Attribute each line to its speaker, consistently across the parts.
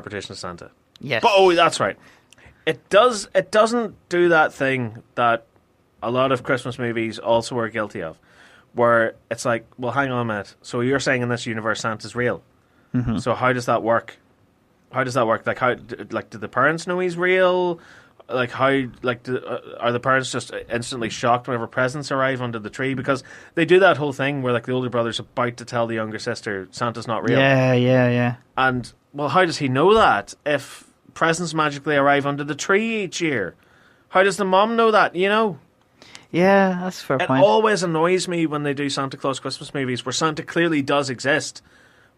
Speaker 1: interpretation of Santa.
Speaker 2: Yes.
Speaker 1: But, oh, that's right. It doesn't do that thing that a lot of Christmas movies also are guilty of, where it's like, well, hang on a minute. So you're saying in this universe Santa's real.
Speaker 2: Mm-hmm.
Speaker 1: So how does that work? How does that work? Like, do the parents know he's real? Like, are the parents just instantly shocked whenever presents arrive under the tree? Because they do that whole thing where, like, the older brother's about to tell the younger sister Santa's not real.
Speaker 2: Yeah.
Speaker 1: And, well, how does he know that if presents magically arrive under the tree each year? How does the mom know that, you know?
Speaker 2: Yeah, that's a fair point.
Speaker 1: It always annoys me when they do Santa Claus Christmas movies where Santa clearly does exist,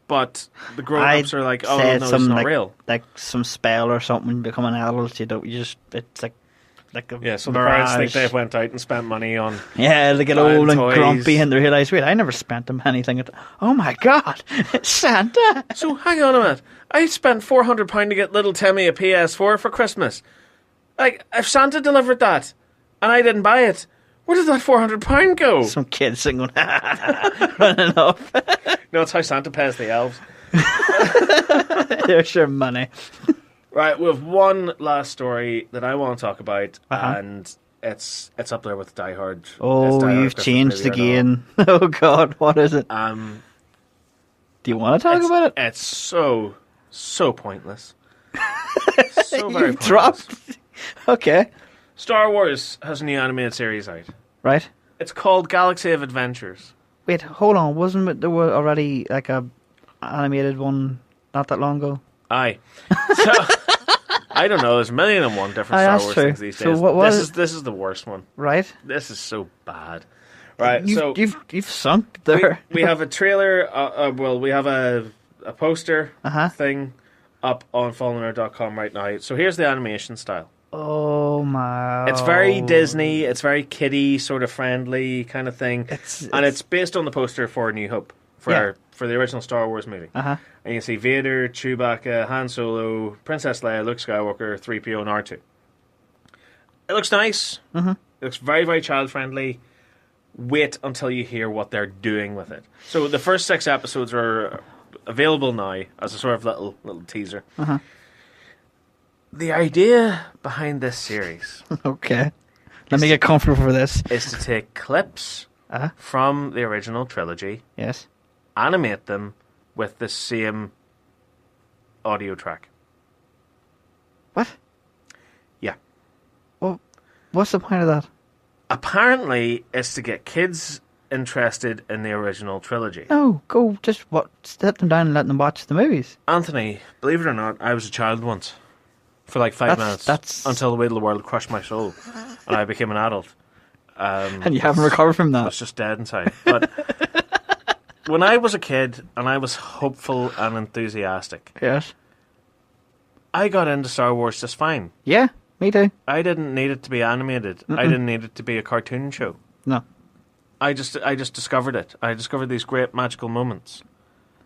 Speaker 1: but the grown-ups are like, oh, no, it's not real.
Speaker 2: Like some spell or something, become an adult, it's like a
Speaker 1: yeah, so
Speaker 2: mirage.
Speaker 1: the parents think they've went out and spent money on...
Speaker 2: Yeah, they get old and
Speaker 1: toys.
Speaker 2: grumpy and they realise, wait, I never spent them anything. Oh my God, it's Santa!
Speaker 1: So, hang on a minute. I spent £400 to get little Timmy a PS4 for Christmas. Like, if Santa delivered that and I didn't buy it, where did that £400 go?
Speaker 2: Some kid sitting going, running off.
Speaker 1: No, it's how Santa pays the elves.
Speaker 2: There's your money.
Speaker 1: Right, we have one last story that I want to talk about, and it's up there with Die Hard.
Speaker 2: Oh,
Speaker 1: Die Hard
Speaker 2: you've
Speaker 1: Christmas
Speaker 2: changed
Speaker 1: movie
Speaker 2: again. Oh God, what is it?
Speaker 1: Do
Speaker 2: you want to talk about it?
Speaker 1: It's so pointless. So very
Speaker 2: You've
Speaker 1: pointless.
Speaker 2: dropped. Okay.
Speaker 1: Star Wars has a new animated series out.
Speaker 2: Right.
Speaker 1: It's called Galaxy of Adventures.
Speaker 2: Wait, hold on. Wasn't it there were already like a animated one not that long ago?
Speaker 1: Aye. So, I don't know. There's a million and one different Star Wars things these days.
Speaker 2: So what
Speaker 1: this is the worst one.
Speaker 2: Right.
Speaker 1: This is so bad. Right.
Speaker 2: You've sunk there.
Speaker 1: We have a trailer. We have a poster thing up on fallenerd.com right now. So here's the animation style.
Speaker 2: Oh my!
Speaker 1: It's very Disney. It's very kiddie, sort of friendly kind of thing. It's based on the poster for New Hope for the original Star Wars movie. And you see Vader, Chewbacca, Han Solo, Princess Leia, Luke Skywalker, 3PO, and R2. It looks nice. It looks very, very child friendly. Wait until you hear what they're doing with it. So the first 6 episodes are available now as a sort of little teaser. The idea behind this series...
Speaker 2: Okay. Let me get comfortable for this.
Speaker 1: ...is to take clips from the original trilogy...
Speaker 2: Yes.
Speaker 1: ...animate them with the same audio track.
Speaker 2: What?
Speaker 1: Yeah.
Speaker 2: Well, what's the point of that?
Speaker 1: Apparently, it's to get kids interested in the original trilogy.
Speaker 2: No, go just sit them down and let them watch the movies.
Speaker 1: Anthony, believe it or not, I was a child once. For like 5 minutes. Until the weight of the world crushed my soul. And I became an adult.
Speaker 2: And you haven't recovered from that?
Speaker 1: I was just dead inside. But when I was a kid and I was hopeful and enthusiastic...
Speaker 2: Yes.
Speaker 1: I got into Star Wars just fine.
Speaker 2: Yeah, me too.
Speaker 1: I didn't need it to be animated. I didn't need it to be a cartoon show.
Speaker 2: No.
Speaker 1: I just discovered it. I discovered these great magical moments.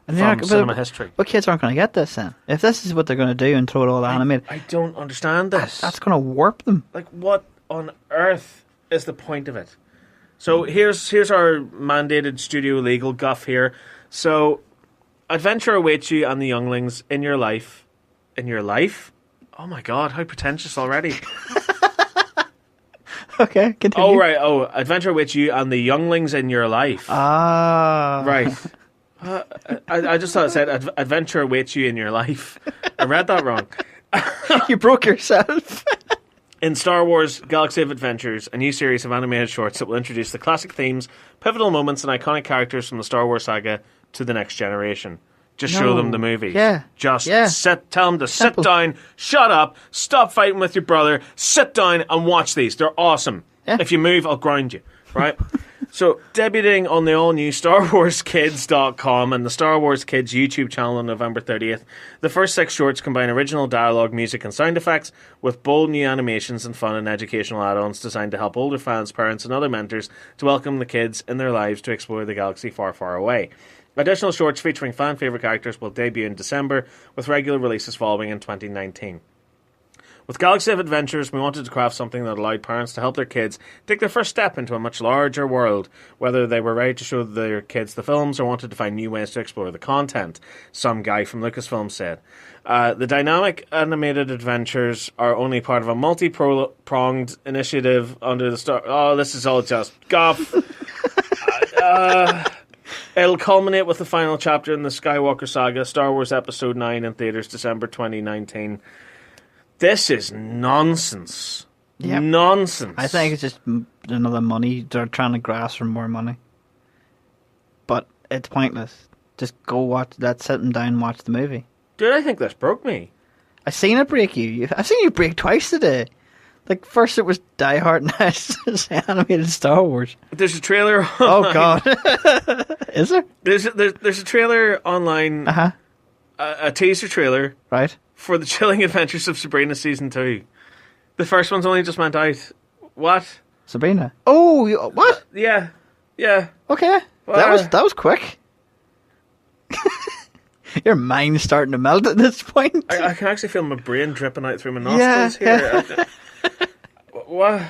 Speaker 2: And
Speaker 1: from cinema history.
Speaker 2: But kids aren't going to get this then. If this is what they're going to do and throw it all animated...
Speaker 1: I don't understand this.
Speaker 2: That's going to warp them.
Speaker 1: Like, what on earth is the point of it? So here's our mandated studio legal guff here. So, adventure awaits you and the younglings in your life. In your life? Oh my God, how pretentious already.
Speaker 2: Okay, continue.
Speaker 1: Oh, right. Oh, adventure awaits you and the younglings in your life.
Speaker 2: Ah.
Speaker 1: Right. I just thought it said adventure awaits you in your life. I read that wrong.
Speaker 2: You broke yourself.
Speaker 1: In Star Wars Galaxy of Adventures, a new series of animated shorts that will introduce the classic themes, pivotal moments, and iconic characters from the Star Wars saga to the next generation. Just show them the movies.
Speaker 2: Yeah.
Speaker 1: Tell them to
Speaker 2: Simple.
Speaker 1: sit down, shut up, stop fighting with your brother, sit down and watch these. They're awesome.
Speaker 2: Yeah.
Speaker 1: If you move, I'll grind you. Right? So, debuting on the all-new StarWarsKids.com and the Star Wars Kids YouTube channel on November 30th, the first 6 shorts combine original dialogue, music, and sound effects with bold new animations and fun and educational add-ons designed to help older fans, parents, and other mentors to welcome the kids in their lives to explore the galaxy far, far away. Additional shorts featuring fan-favourite characters will debut in December, with regular releases following in 2019. With Galaxy of Adventures, we wanted to craft something that allowed parents to help their kids take their first step into a much larger world, whether they were ready to show their kids the films or wanted to find new ways to explore the content, some guy from Lucasfilm said. The dynamic animated adventures are only part of a multi-pronged initiative under the star... Oh, this is all just guff. It'll culminate with the final chapter in the Skywalker saga, Star Wars Episode 9 in theaters December 2019. This is nonsense. Yep. Nonsense.
Speaker 2: I think it's just another money. They're trying to grasp for more money. But it's pointless. Just go watch that, sit them down and watch the movie.
Speaker 1: Dude, I think this broke me.
Speaker 2: I've seen it break you. I've seen you break twice today. Like, first it was Die Hard, now it's animated Star Wars.
Speaker 1: There's a trailer online.
Speaker 2: Oh, God. Is there?
Speaker 1: There's a trailer online.
Speaker 2: Uh-huh.
Speaker 1: A teaser trailer.
Speaker 2: Right.
Speaker 1: For the Chilling Adventures of Sabrina Season 2. The first one's only just went out. What?
Speaker 2: Sabrina? Oh, what?
Speaker 1: Yeah.
Speaker 2: Okay.
Speaker 1: Well,
Speaker 2: that was quick. Your mind's starting to melt at this point.
Speaker 1: I can actually feel my brain dripping out through my nostrils here. What?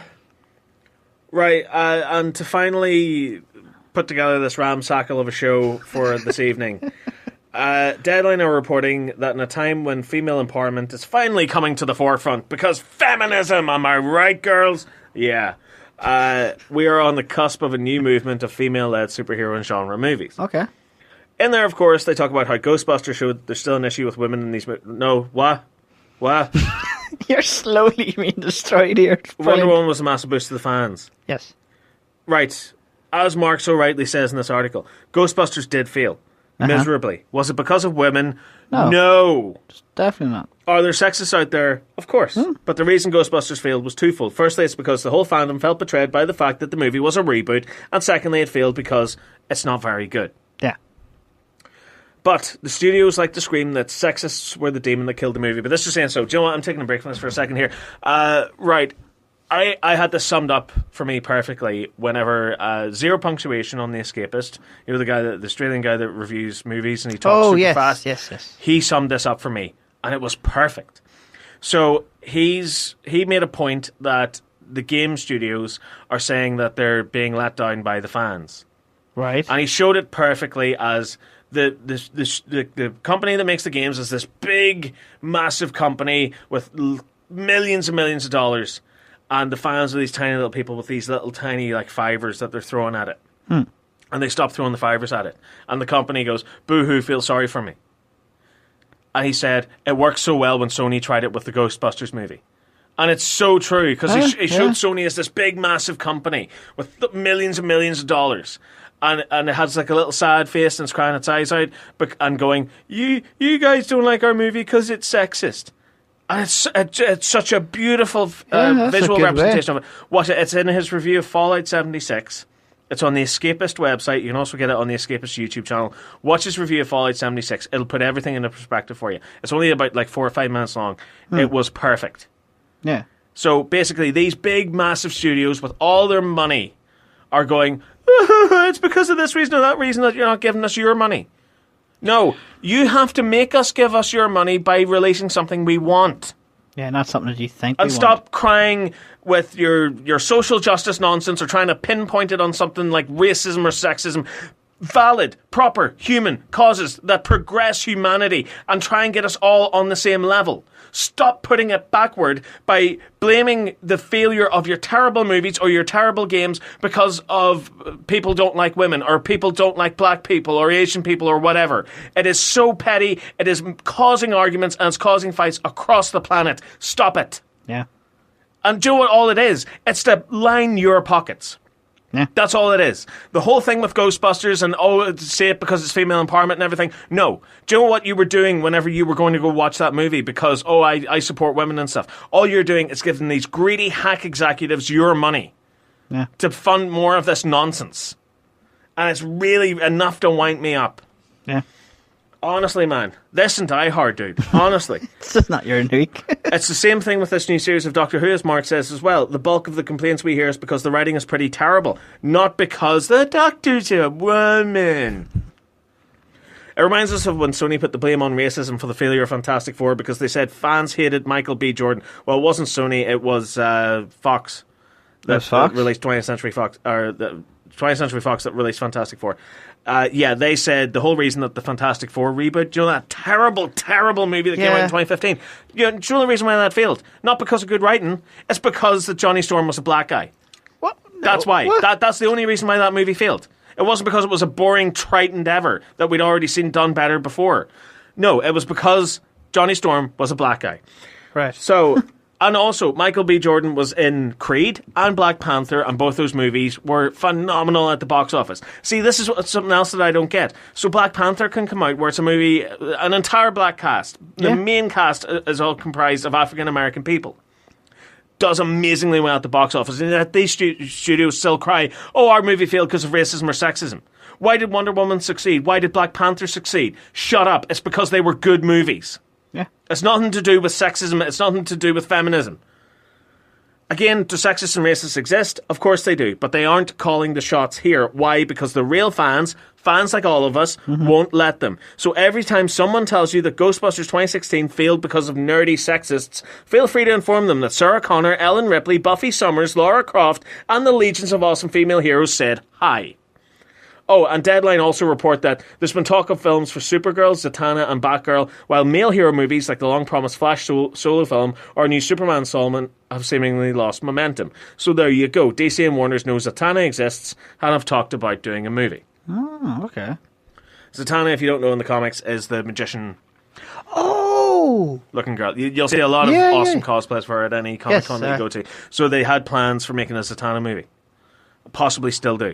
Speaker 1: Right, and to finally put together this ramshackle of a show for this evening, Deadline are reporting that in a time when female empowerment is finally coming to the forefront, because feminism, am I right, girls? Yeah. We are on the cusp of a new movement of female-led superhero and genre movies.
Speaker 2: Okay.
Speaker 1: In there, of course, they talk about how Ghostbusters showed there's still an issue with women in these movies. No, what?
Speaker 2: You're slowly being destroyed here.
Speaker 1: Wonder Woman was a massive boost to the fans.
Speaker 2: Yes.
Speaker 1: Right. As Mark so rightly says in this article, Ghostbusters did fail. Miserably. Was it because of women? No.
Speaker 2: Definitely not.
Speaker 1: Are there sexists out there? Of course. But the reason Ghostbusters failed was twofold. Firstly, it's because the whole fandom felt betrayed by the fact that the movie was a reboot. And secondly, it failed because it's not very good.
Speaker 2: Yeah.
Speaker 1: But the studios like to scream that sexists were the demon that killed the movie. But this is saying so. Do you know what? I'm taking a break from this for a second here. Right. I had this summed up for me perfectly whenever Zero Punctuation on The Escapist, you know, the Australian guy that reviews movies and he talks super fast.
Speaker 2: Yes.
Speaker 1: He summed this up for me, and it was perfect. So he made a point that the game studios are saying that they're being let down by the fans.
Speaker 2: Right.
Speaker 1: And he showed it perfectly as the company that makes the games is this big, massive company with millions and millions of dollars. And the fans are these tiny little people with these little tiny like fivers that they're throwing at it. And they stop throwing the fivers at it. And the company goes, boo-hoo, feel sorry for me. And he said, it worked so well when Sony tried it with the Ghostbusters movie. And it's so true, because he showed Sony as this big, massive company with millions and millions of dollars. And it has like a little sad face and it's crying its eyes out and going, you guys don't like our movie because it's sexist. And it's such a beautiful visual representation of it. It's in his review of Fallout 76. It's on the Escapist website. You can also get it on the Escapist YouTube channel. Watch his review of Fallout 76. It'll put everything into perspective for you. It's only about like 4 or 5 minutes long. It was perfect.
Speaker 2: Yeah.
Speaker 1: So basically, these big, massive studios with all their money are going, it's because of this reason or that reason that you're not giving us your money. No, you have to make us give us your money by releasing something we want.
Speaker 2: Yeah, not something that you think
Speaker 1: and stop crying with your social justice nonsense or trying to pinpoint it on something like racism or sexism. Valid, proper, human causes that progress humanity and try and get us all on the same level. Stop putting it backward by blaming the failure of your terrible movies or your terrible games because of people don't like women or people don't like black people or Asian people or whatever. It is so petty. It is causing arguments and it's causing fights across the planet. Stop it.
Speaker 2: Yeah.
Speaker 1: And do you know what all it is? It's to line your pockets.
Speaker 2: Yeah.
Speaker 1: That's all it is. The whole thing with Ghostbusters and, say it because it's female empowerment and everything. No. Do you know what you were doing whenever you were going to go watch that movie because, I support women and stuff? All you're doing is giving these greedy hack executives your money to fund more of this nonsense. And it's really enough to wind me up.
Speaker 2: Yeah.
Speaker 1: Honestly, man. This and Die Hard, dude. Honestly.
Speaker 2: It's just not your unique.
Speaker 1: It's the same thing with this new series of Doctor Who, as Mark says as well. The bulk of the complaints we hear is because the writing is pretty terrible. Not because the Doctor's a woman. It reminds us of when Sony put the blame on racism for the failure of Fantastic Four because they said fans hated Michael B. Jordan. Well, it wasn't Sony, it was Fox.
Speaker 2: Fox?
Speaker 1: Released 20th Century Fox, or the 20th Century Fox that released Fantastic Four. They said the whole reason that the Fantastic Four reboot, you know, that terrible, terrible movie that came out in 2015, you know, the only reason why that failed, not because of good writing, it's because that Johnny Storm was a black guy.
Speaker 2: What? No,
Speaker 1: that's why. That's the only reason why that movie failed. It wasn't because it was a boring, trite endeavour that we'd already seen done better before. No, it was because Johnny Storm was a black guy.
Speaker 2: Right.
Speaker 1: So... And also, Michael B. Jordan was in Creed and Black Panther, and both those movies were phenomenal at the box office. See, this is something else that I don't get. So Black Panther can come out where it's a movie, an entire black cast. The main cast is all comprised of African-American people. Does amazingly well at the box office. And yet these studios still cry, oh, our movie failed because of racism or sexism. Why did Wonder Woman succeed? Why did Black Panther succeed? Shut up. It's because they were good movies.
Speaker 2: Yeah.
Speaker 1: It's nothing to do with sexism. It's nothing to do with feminism. Again, do sexists and racists exist? Of course they do. But they aren't calling the shots here. Why? Because the real fans like all of us, won't let them. So every time someone tells you that Ghostbusters 2016 failed because of nerdy sexists, feel free to inform them that Sarah Connor, Ellen Ripley, Buffy Summers, Lara Croft, and the legions of awesome female heroes said hi. Oh, and Deadline also report that there's been talk of films for Supergirl, Zatanna, and Batgirl, while male hero movies like the long-promised Flash solo film or new Superman installment have seemingly lost momentum. So there you go. DC and Warner's know Zatanna exists and have talked about doing a movie.
Speaker 2: Oh, okay.
Speaker 1: Zatanna, if you don't know in the comics, is the magician...
Speaker 2: Oh!
Speaker 1: Looking girl. You'll see a lot of awesome cosplays for her at any Comic-Con that you go to. So they had plans for making a Zatanna movie. Possibly still do.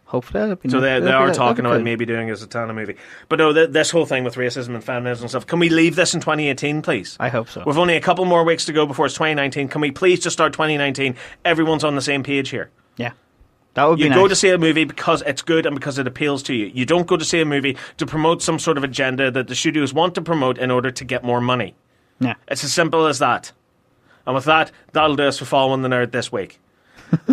Speaker 2: Hopefully.
Speaker 1: So they are talking about maybe doing a Zatanna movie. But no, this whole thing with racism and feminism and stuff, can we leave this in 2018, please?
Speaker 2: I hope so.
Speaker 1: We've only a couple more weeks to go before it's 2019. Can we please just start 2019? Everyone's on the same page here.
Speaker 2: Yeah. That would be nice.
Speaker 1: You go to see a movie because it's good and because it appeals to you. You don't go to see a movie to promote some sort of agenda that the studios want to promote in order to get more money.
Speaker 2: Yeah.
Speaker 1: It's as simple as that. And with that, that'll do us for Following the Nerd this week.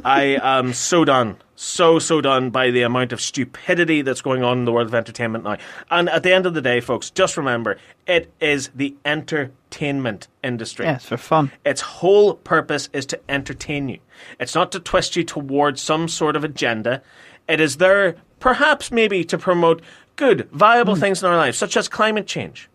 Speaker 1: I am so done. So done by the amount of stupidity that's going on in the world of entertainment now. And at the end of the day, folks, just remember, it is the entertainment industry.
Speaker 2: Yeah, it's for fun.
Speaker 1: Its whole purpose is to entertain you. It's not to twist you towards some sort of agenda. It is there, perhaps maybe, to promote good, viable things in our lives, such as climate change.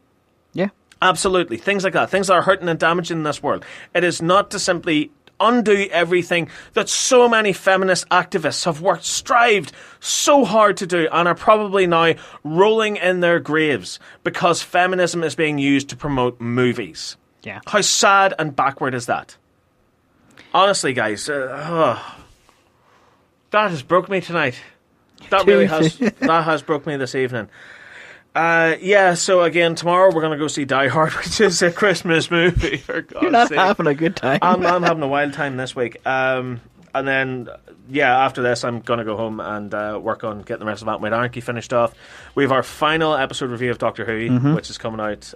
Speaker 2: Yeah.
Speaker 1: Absolutely. Things like that. Things that are hurting and damaging this world. It is not to simply undo everything that so many feminist activists have strived so hard to do and are probably now rolling in their graves because feminism is being used to promote movies.
Speaker 2: Yeah.
Speaker 1: How sad and backward is that? Honestly, guys, that has broke me tonight. That really has. That has broke me this evening. So again, tomorrow we're going to go see Die Hard, which is a Christmas movie, for God's
Speaker 2: You're not
Speaker 1: sake.
Speaker 2: having a good time.
Speaker 1: I'm having a wild time this week. And then, after this, I'm going to go home and work on getting the rest of Ant with Anarchy finished off. We have our final episode review of Doctor Who, which is coming out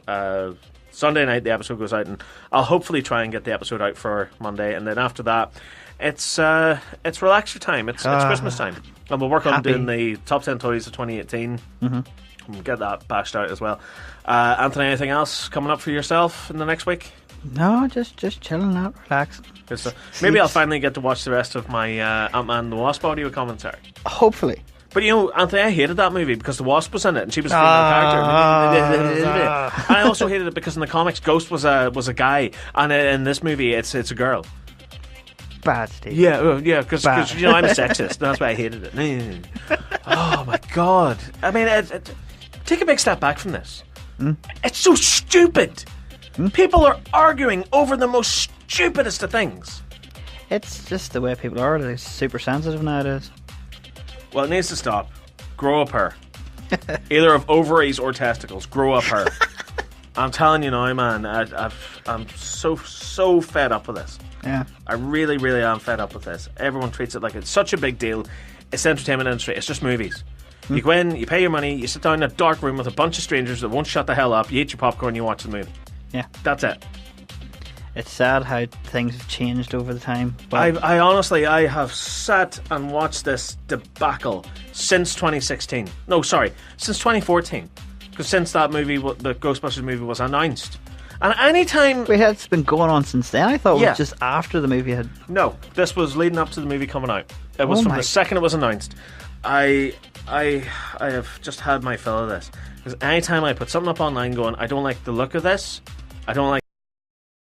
Speaker 1: Sunday night. The episode goes out, and I'll hopefully try and get the episode out for Monday. And then after that, it's relaxer time. It's Christmas time. And we'll work on doing the top 10 toys of 2018. We'll get that bashed out as well. Anthony, anything else coming up for yourself in the next week?
Speaker 2: No, just chilling out, relaxing.
Speaker 1: Good stuff. Maybe I'll finally get to watch the rest of my Ant-Man and the Wasp audio commentary.
Speaker 2: Hopefully.
Speaker 1: But you know, Anthony, I hated that movie because the Wasp was in it and she was a female character. And I also hated it because in the comics, Ghost was a guy, and in this movie, it's a girl.
Speaker 2: Bad, Steve.
Speaker 1: Yeah, because you know I'm a sexist. That's why I hated it. Oh my God! I mean, take a big step back from this. It's so stupid. People are arguing over the most stupidest of things.
Speaker 2: It's just the way people are. They're super sensitive nowadays.
Speaker 1: Well, it needs to stop. Grow up, her. Either of ovaries or testicles. Grow up, her. I'm telling you now, man. I'm so fed up with this.
Speaker 2: Yeah.
Speaker 1: I really, really am fed up with this. Everyone treats it like it's such a big deal. It's the entertainment industry. It's just movies. You go in, you pay your money, you sit down in a dark room with a bunch of strangers that won't shut the hell up, you eat your popcorn, you watch the movie.
Speaker 2: Yeah.
Speaker 1: That's it.
Speaker 2: It's sad how things have changed over the time. But
Speaker 1: I honestly, I have sat and watched this debacle since 2016. No, sorry, since 2014. Because since that movie, the Ghostbusters movie was announced. And anytime...
Speaker 2: Wait, it's been going on since then? I thought it was just after the movie had...
Speaker 1: No, this was leading up to the movie coming out. It was from the second it was announced. I have just had my fill of this. Because anytime I put something up online going, I don't like the look of this, I don't like